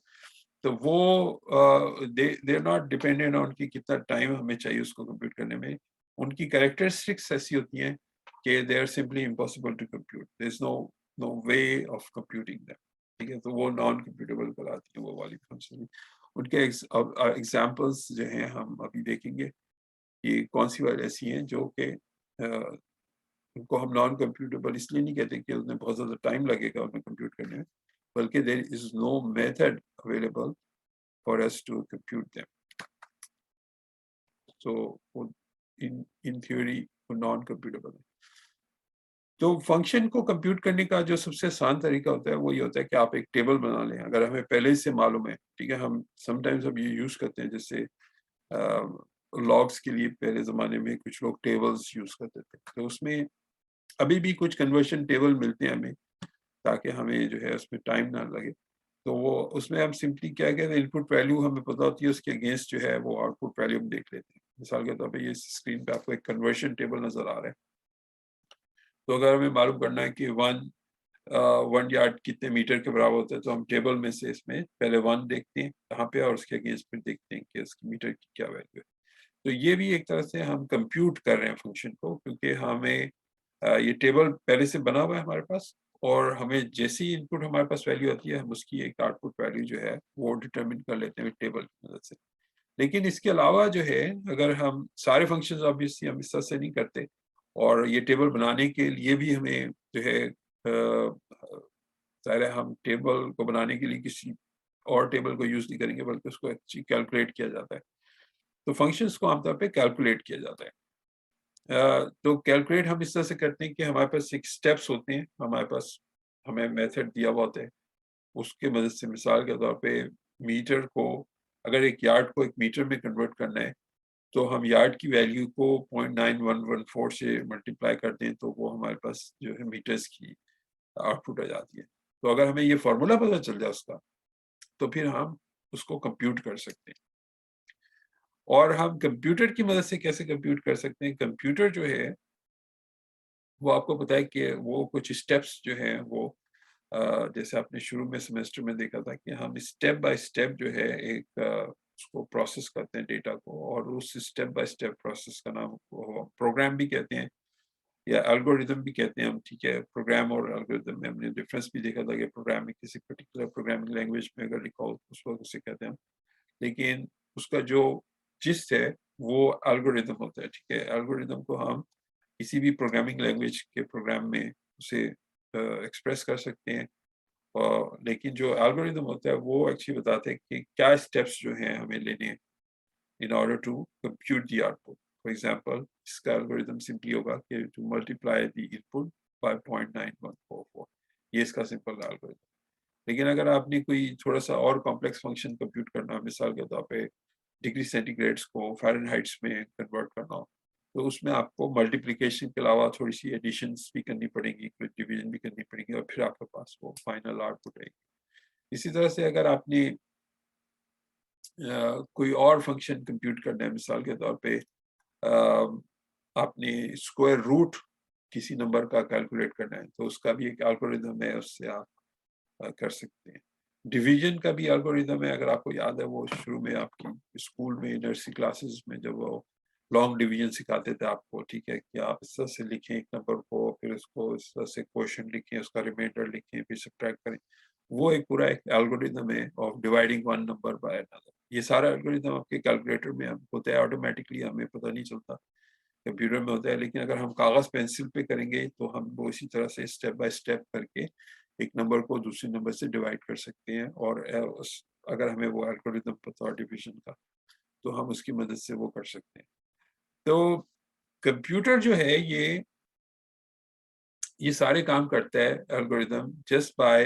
تو وہ they are not dependent on کہ کتنا ٹائم ہمیں چاہیے اس کو کمپیوٹ کرنے میں. ان کی کریکٹرسٹکس ایسی ہوتی ہیں کہ they are simply impossible to compute, there is no way of computing them, ٹھیک ہے. تو وہ نان کمپیوٹیبل کراتی ہیں وہ والی فنکشن. ان کے ایگزامپلس جو ہیں ہم ابھی دیکھیں گے کہ کون سی والی ایسی ہیں جو کہ ان کو ہم نان کمپیوٹیبل اس لیے نہیں کہتے کہ اس میں بہت زیادہ ٹائم لگے گا انہیں کمپیوٹ کرنے میں، بلکہ there is no method available for us to compute them. So in theory وہ نان کمپیوٹیبل ہے. تو فنکشن کو کمپیوٹ کرنے کا جو سب سے آسان طریقہ ہوتا ہے وہ یہ ہوتا ہے کہ آپ ایک ٹیبل بنا لیں. اگر ہمیں پہلے سے معلوم ہے، ٹھیک ہے، ہم سم ٹائمز اب یہ یوز کرتے ہیں، جیسے لاگس کے لیے پہلے زمانے میں کچھ لوگ ٹیبلز یوز کرتے تھے، تو اس میں ابھی بھی کچھ کنورژن ٹیبل ملتے ہیں ہمیں تاکہ ہمیں جو ہے اس میں ٹائم نہ لگے. تو وہ اس میں ہم سمپلی کیا کہتے ہیں، ان پٹ ویلیو ہمیں پتہ ہوتی ہے، اس کے اگینسٹ جو ہے وہ آؤٹ پٹ ویلیو ہم دیکھ لیتے ہیں. مثال کے طور پہ یہ اسکرین پہ آپ کو ایک کنورژن ٹیبل نظر آ رہا ہے. تو اگر ہمیں معلوم کرنا ہے کہ 1 یارڈ کتنے میٹر کے برابر ہوتا ہے، تو ہم ٹیبل میں سے اس میں پہلے 1 دیکھتے ہیں کہاں پہ، اور اس کے اگینسٹ پہ دیکھتے ہیں کہ اس کی میٹر کی کیا ویلیو ہے. تو یہ بھی ایک طرح سے ہم کمپیوٹ کر رہے ہیں فنکشن کو، کیونکہ ہمیں یہ ٹیبل پہلے سے بنا ہوا ہے ہمارے پاس، اور ہمیں جیسی ان پٹ ہمارے پاس ویلیو آتی ہے ہم اس کی ایک آؤٹ پٹ ویلیو جو ہے وہ ڈٹرمن کر لیتے ہیں ٹیبل کی مدد سے. لیکن اس کے علاوہ جو ہے اگر ہم سارے فنکشنز آبویسلی ہم اس طرح سے نہیں کرتے، اور یہ ٹیبل بنانے کے لیے بھی ہمیں جو ہے ظاہر ہے ہم ٹیبل کو بنانے کے لیے کسی اور ٹیبل کو یوز نہیں کریں گے، بلکہ اس کو ایکچولی کیلکولیٹ کیا جاتا ہے. تو فنکشنز کو عام طور پہ کیلکولیٹ کیا جاتا ہے. تو کیلکولیٹ ہم اس طرح سے کرتے ہیں کہ ہمارے پاس ایک سٹیپس ہوتے ہیں، ہمارے پاس ہمیں میتھڈ دیا ہوا ہوتا ہے، اس کے مدد سے مثال کے طور پہ میٹر کو، اگر ایک یارڈ کو ایک میٹر میں کنورٹ کرنا ہے تو ہم یارڈ کی ویلیو کو 0.9114 سے ملٹیپلائی کرتے ہیں تو وہ ہمارے پاس جو ہے میٹرز کی آؤٹ پٹ آ جاتی ہے. تو اگر ہمیں یہ فارمولا پتہ چل جائے اس کا، تو پھر ہم اس کو کمپیوٹ کر سکتے ہیں. اور ہم کمپیوٹر کی مدد سے کیسے کمپیوٹ کر سکتے ہیں؟ کمپیوٹر جو ہے وہ آپ کو پتا ہے کہ وہ کچھ اسٹیپس جو ہیں وہ جیسے آپ نے شروع میں سیمسٹر میں دیکھا تھا کہ ہم اسٹیپ بائی اسٹیپ جو ہے ایک اس کو پروسیس کرتے ہیں ڈیٹا کو، اور اس اسٹیپ بائی اسٹیپ پروسیس کا نام پروگرام بھی کہتے ہیں یا الگوریدم بھی کہتے ہیں ہم، ٹھیک ہے. پروگرام اور الگوریدم میں ہم نے ڈفرینس بھی دیکھا تھا کہ پروگرام میں کسی پرٹیکولر پروگرامنگ لینگویج میں اگر لکھا ہو اس وقت اسے کہتے ہیں ہم، لیکن اس کا جو جسٹ ہے وہ الگوریدم ہوتا ہے، ٹھیک ہے. الگوریدم کو ہم کسی بھی پروگرامنگ لینگویج کے پروگرام میں اسے ایکسپریس کر سکتے ہیں، لیکن جو الگوریدم ہوتا ہے وہ ایکچولی بتاتے ہیں کہ کیا اسٹیپس جو ہیں ہمیں لینے ہیں in order to compute the output. For example, اس کا الگوریدم سمپلی ہوگا کہ to multiply the input by 0.9144. یہ اس کا سمپل الگوریدم. لیکن اگر آپ نے کوئی تھوڑا سا اور کمپلیکس فنکشن کمپیوٹ کرنا، مثال کے طور پہ ڈگری سینٹی گریڈس کو فارن ہائٹس میں کنورٹ کرنا ہو، تو اس میں آپ کو ملٹیپلیکیشن کے علاوہ تھوڑی سی ایڈیشنس بھی کرنی پڑیں گی، کچھ ڈویژن بھی کرنی پڑیں گی، اور پھر آپ کے پاس وہ فائنل آؤٹ پٹ آئے گی. اسی طرح سے اگر آپ نے کوئی اور فنکشن کمپیوٹ کرنا ہے، مثال کے طور پہ آپ نے اسکوائر روٹ کسی نمبر کا کیلکولیٹ کرنا ہے، تو اس کا بھی ایک الگوریدم ہے، اس سے آپ کر سکتے ہیں. ڈویژن کا بھی الگوریدم ہے، اگر آپ کو یاد ہے وہ شروع میں آپ کی اسکول میں نرسری کلاسز میں جب وہ لانگ ڈویژن سکھاتے تھے آپ کو، ٹھیک ہے، کہ آپ اس طرح سے لکھیں ایک نمبر کو، پھر اس کو اس طرح سے کوشچن لکھیں، اس کا ریمائنڈر لکھیں، پھر سبٹریکٹ کریں. وہ ایک پورا ایک الگوریدم ہے of dividing one number by another. یہ سارا الگوریدم آپ کے کیلکولیٹر میں ہوتا ہے آٹومیٹکلی، ہمیں پتہ نہیں چلتا، کمپیوٹر میں ہوتا ہے. لیکن اگر ہم کاغذ پینسل پہ کریں گے تو ہم وہ اسی طرح سے اسٹیپ بائی اسٹیپ کر کے ایک نمبر کو دوسرے نمبر سے ڈیوائڈ کر سکتے ہیں، اور اگر ہمیں وہ الگوریدم پتہ ہو ڈویژن کا تو ہم اس کی مدد سے وہ کر سکتے ہیں. تو کمپیوٹر جو ہے یہ سارے کام کرتا ہے algorithm just by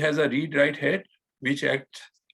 has a read write head which acts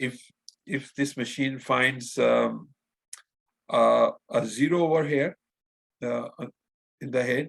if this machine finds a zero over here in the head,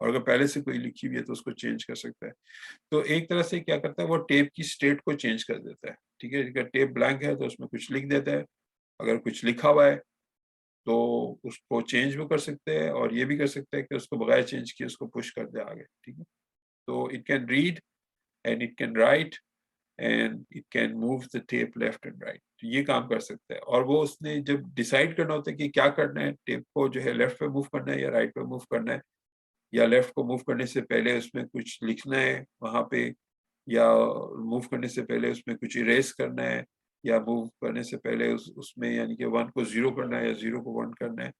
اور اگر پہلے سے کوئی لکھی ہوئی ہے تو اس کو چینج کر سکتا ہے. تو ایک طرح سے کیا کرتا ہے وہ ٹیپ کی اسٹیٹ کو چینج کر دیتا ہے. ٹھیک ہے, اگر ٹیپ بلینک ہے تو اس میں کچھ لکھ دیتا ہے, اگر کچھ لکھا ہوا ہے تو اس کو چینج بھی کر سکتے ہیں, اور یہ بھی کر سکتے ہیں کہ اس کو بغیر چینج کیے اس کو پش کر دے آگے. ٹھیک ہے, تو it can read and it can write and it can move the tape left and right. یہ کام کر سکتا ہے. اور وہ اس نے جب ڈیسائیڈ کرنا ہوتا ہے کہ کیا کرنا ہے, ٹیپ کو جو ہے لیفٹ پہ موو کرنا ہے یا رائٹ پہ موو کرنا ہے, یا لیفٹ کو موو کرنے سے پہلے اس میں کچھ لکھنا ہے وہاں پہ, یا موو کرنے سے پہلے اس میں کچھ اریز کرنا ہے, یا موو کرنے سے پہلے اس میں یعنی کہ 1 کو 0 کرنا ہے یا 0 کو 1 کرنا ہے,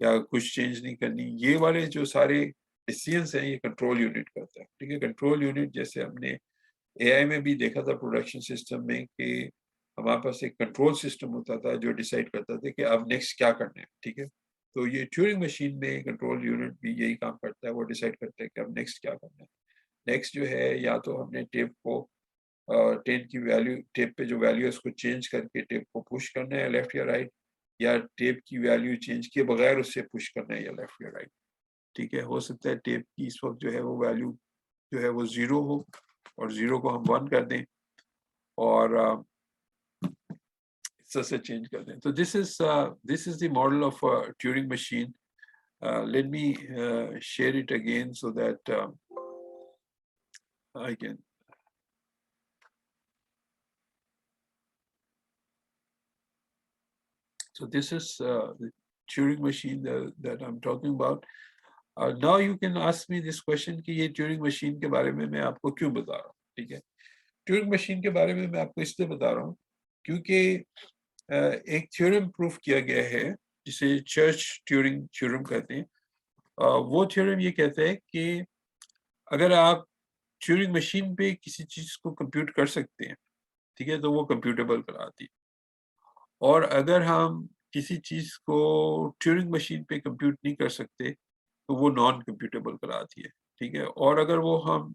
یا کچھ چینج نہیں کرنی. یہ والے جو سارے ڈیسیژنس ہیں یہ کنٹرول یونٹ کرتا ہے. ٹھیک ہے, کنٹرول یونٹ جیسے ہم نے اے آئی میں بھی دیکھا تھا پروڈکشن سسٹم میں کہ ہمارے پاس ایک کنٹرول سسٹم ہوتا تھا جو ڈیسائیڈ کرتا تھا کہ اب نیکسٹ کیا کرنا ہے. ٹھیک ہے, تو یہ ٹیورنگ مشین میں کنٹرول یونٹ بھی یہی کام کرتا ہے, وہ ڈیسائیڈ کرتا ہے کہ اب نیکسٹ کیا کرنا ہے. نیکسٹ جو ہے یا تو ہم نے ٹیپ کو 10 کی ویلیو, ٹیپ پہ جو ویلیو ہے اس کو چینج کر کے ٹیپ کو پش کرنا ہے لیفٹ یا رائٹ, یا ٹیپ کی ویلیو چینج کیے بغیر اس سے پش کرنا ہے یا لیفٹ یا رائٹ. ٹھیک ہے, ہو سکتا ہے ٹیپ کی اس وقت جو ہے وہ ویلیو جو ہے وہ 0 ہو اور 0 کو ہم 1 کر دیں اور اس طرح سے چینج کر دیں. تو this is the model of Turing machine. Let me share it again so that I can. So this is the Turing machine that I'm talking about. Now you can ask me this question کہ یہ Turing machine کے بارے میں آپ کو کیوں بتا رہا ہوں. ٹھیک ہے, Turing machine کے بارے میں آپ کو اس لیے بتا رہا ہوں کیونکہ ایک تھیورم پروف کیا گیا ہے جسے چرچ ٹیورنگ تھیورم کہتے ہیں. وہ تھیورم یہ کہتا ہے کہ اگر آپ ٹیورنگ مشین پہ کسی چیز کو کمپیوٹ کر سکتے ہیں, ٹھیک ہے, تو وہ کمپیوٹیبل کراتی ہے. اور اگر ہم کسی چیز کو ٹیورنگ مشین پہ کمپیوٹ نہیں کر سکتے تو وہ نان کمپیوٹیبل کراتی ہے. ٹھیک ہے, اور اگر وہ ہم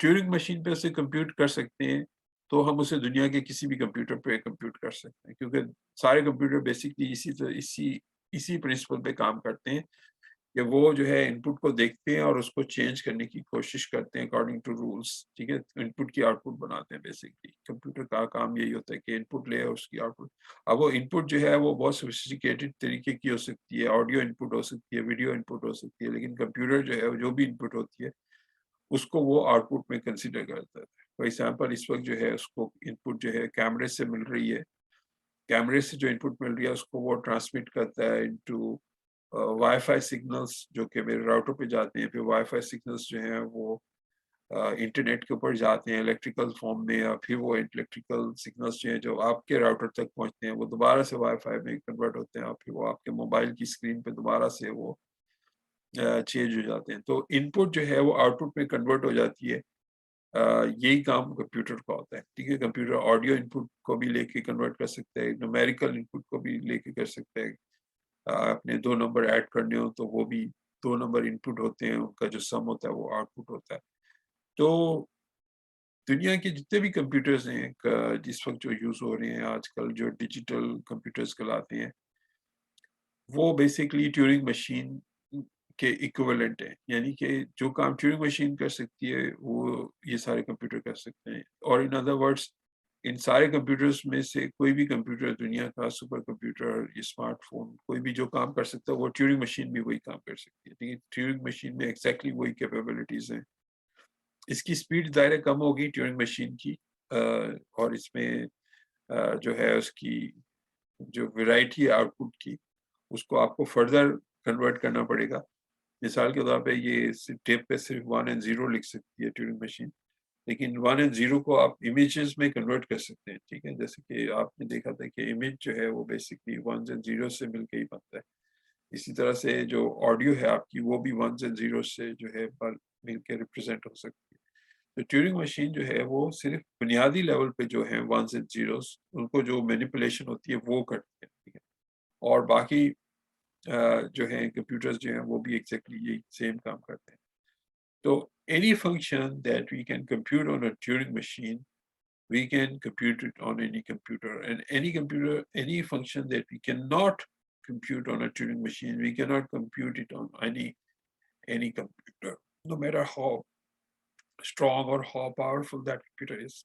ٹیورنگ مشین پہ اسے کمپیوٹ کر سکتے ہیں تو ہم اسے دنیا کے کسی بھی کمپیوٹر پہ کمپیوٹ کر سکتے ہیں, کیونکہ سارے کمپیوٹر بیسکلی اسی پرنسپل پہ کام کرتے ہیں کہ وہ جو ہے ان پٹ کو دیکھتے ہیں اور اس کو چینج کرنے کی کوشش کرتے ہیں اکارڈنگ ٹو رولس. ٹھیک ہے, ان پٹ کی آؤٹ پٹ بناتے ہیں. بیسکلی کمپیوٹر کا کام یہی ہوتا ہے کہ ان پٹ لے اور اس کی آؤٹ پٹ. اب وہ ان پٹ جو ہے وہ بہت سوفسٹیکیٹڈ طریقے کی ہو سکتی ہے, آڈیو ان پٹ ہو سکتی ہے, ویڈیو ان پٹ ہو سکتی ہے, لیکن کمپیوٹر جو ہے جو بھی ان پٹ ہوتی ہے اس کو وہ آؤٹ پٹ میں کنسیڈر کرتا ہے. فار ایگزامپل اس وقت جو ہے اس کو ان پٹ جو ہے کیمرے سے مل رہی ہے, کیمرے سے جو ان پٹ مل رہی ہے اس کو وہ ٹرانسمٹ کرتا ہے انٹو وائی فائی سگنلس جو کہ میرے راؤٹر پہ جاتے ہیں. پھر وائی فائی سگنلس جو ہیں وہ انٹرنیٹ کے اوپر جاتے ہیں الیکٹریکل فارم میں, اور پھر وہ الیکٹریکل سگنلس جو ہیں جو آپ کے راؤٹر تک پہنچتے ہیں وہ دوبارہ سے وائی فائی میں کنورٹ ہوتے ہیں, اور پھر وہ آپ کے موبائل کی اسکرین پہ دوبارہ سے وہ چینج ہو جاتے ہیں. تو ان پٹ جو ہے وہ آؤٹ پٹ میں کنورٹ ہو جاتی ہے. یہی کام کمپیوٹر کا ہوتا ہے. ٹھیک ہے, کمپیوٹر آڈیو ان پٹ کو بھی لے کے کنورٹ کر سکتا ہے, نومیریکل ان پٹ کو بھی لے کے کر سکتا ہے. اپنے 2 نمبر ایڈ کرنے ہو تو وہ بھی 2 نمبر ان پٹ ہوتے ہیں, ان کا جو سم ہوتا ہے وہ آؤٹ پٹ ہوتا ہے. تو دنیا کے جتنے بھی کمپیوٹرز ہیں جس وقت جو یوز ہو رہے ہیں آج کل, جو ڈیجیٹل کمپیوٹرز کہلاتے ہیں, وہ بیسکلی ٹیورنگ مشین کے ایکویلنٹ ہیں. یعنی کہ جو کام ٹیورنگ مشین کر سکتی ہے وہ یہ سارے کمپیوٹر کر سکتے ہیں. اور ان ادر ورڈس ان سارے کمپیوٹرز میں سے کوئی بھی کمپیوٹر دنیا کا سپر کمپیوٹر, اسمارٹ فون, کوئی بھی جو کام کر سکتا ہے وہ ٹیورنگ مشین بھی وہی کام کر سکتی ہے. ٹھیک ہے, ٹیورنگ مشین میں ایگزیکٹلی وہی کیپیبلٹیز ہیں. اس کی اسپیڈ ظاہر کم ہوگی ٹیورنگ مشین کی, اور اس میں جو ہے اس کی جو ویرائٹی ہے آؤٹ پٹ کی اس کو آپ کو فردر کنورٹ کرنا پڑے گا. مثال کے طور پہ یہ ٹیپ پہ صرف 1 and 0 لکھ سکتی ہے ٹیورنگ مشین, لیکن 1 and 0 کو آپ امیجز میں کنورٹ کر سکتے ہیں. ٹھیک ہے, جیسے کہ آپ نے دیکھا تھا کہ امیج جو ہے وہ بیسکلی 1s and 0s سے مل کے ہی بنتا ہے. اسی طرح سے جو آڈیو ہے آپ کی وہ بھی 1s and 0s سے جو ہے مل کے ریپرزینٹ ہو سکتی ہے. تو ٹیورنگ مشین جو ہے وہ صرف بنیادی لیول پہ جو ہیں 1s and 0s ان کو جو مینیپولیشن ہوتی ہے وہ کرتی ہے. ٹھیک ہے, اور باقی جو ہیں کمپیوٹرز جو ہیں وہ بھی ایگزیکٹلی یہی سیم کام کرتے ہیں. تو any function that we can compute on a Turing machine, we can compute it on any computer. And any function that we cannot compute on a Turing machine, we cannot compute it on any computer, no matter how strong or how powerful that computer is.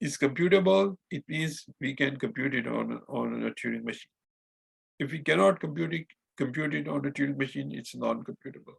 is computable, it means we can compute it on a Turing machine. If we cannot compute it on a Turing machine, it's non-computable.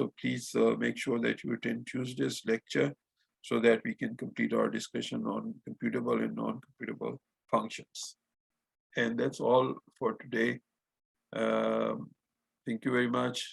So please make sure that you attend Tuesday's lecture so that we can complete our discussion on computable and non-computable functions. And that's all for today. Thank you very much.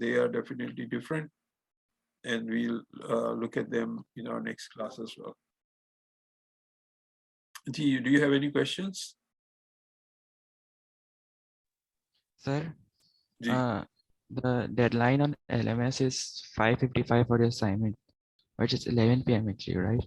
they are definitely different and we'll look at them in our next class as well. Do you have any questions? Sir, Ji. the deadline on LMS is 5:55 for the assignment, which is 11 p.m. actually, right?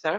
Sir,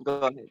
go ahead.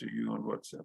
to you on WhatsApp.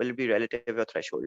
will it be relative or threshold?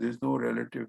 There's no relative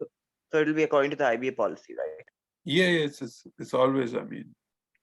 So it will be according to the IBA policy, right? Yeah, it's always, I mean,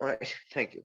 Alright, thank you.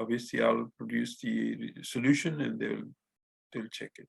obviously I'll produce the solution and they'll check it.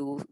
2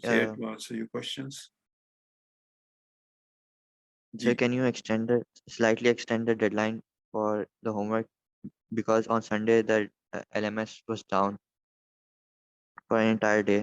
here to answer your questions. Sir, can you slightly extend the deadline for the homework, because on Sunday the LMS was down for an entire day.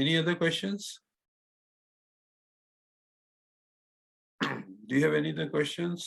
Any other questions? Do you have any other questions?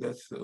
that's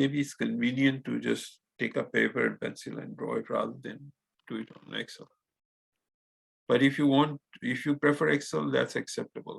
maybe it's convenient to just take a paper and pencil and draw it rather than do it on Excel. But if you prefer Excel, that's acceptable.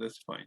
that's fine.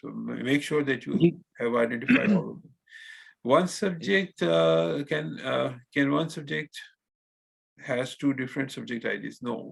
so make sure that you have identified all of them. One subject can one subject has two different subject IDs? No,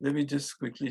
let me just quickly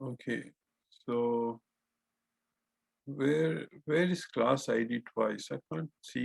Okay, so where is class ID twice? I can't see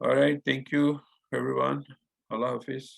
All right, thank you everyone. Allah Hafiz.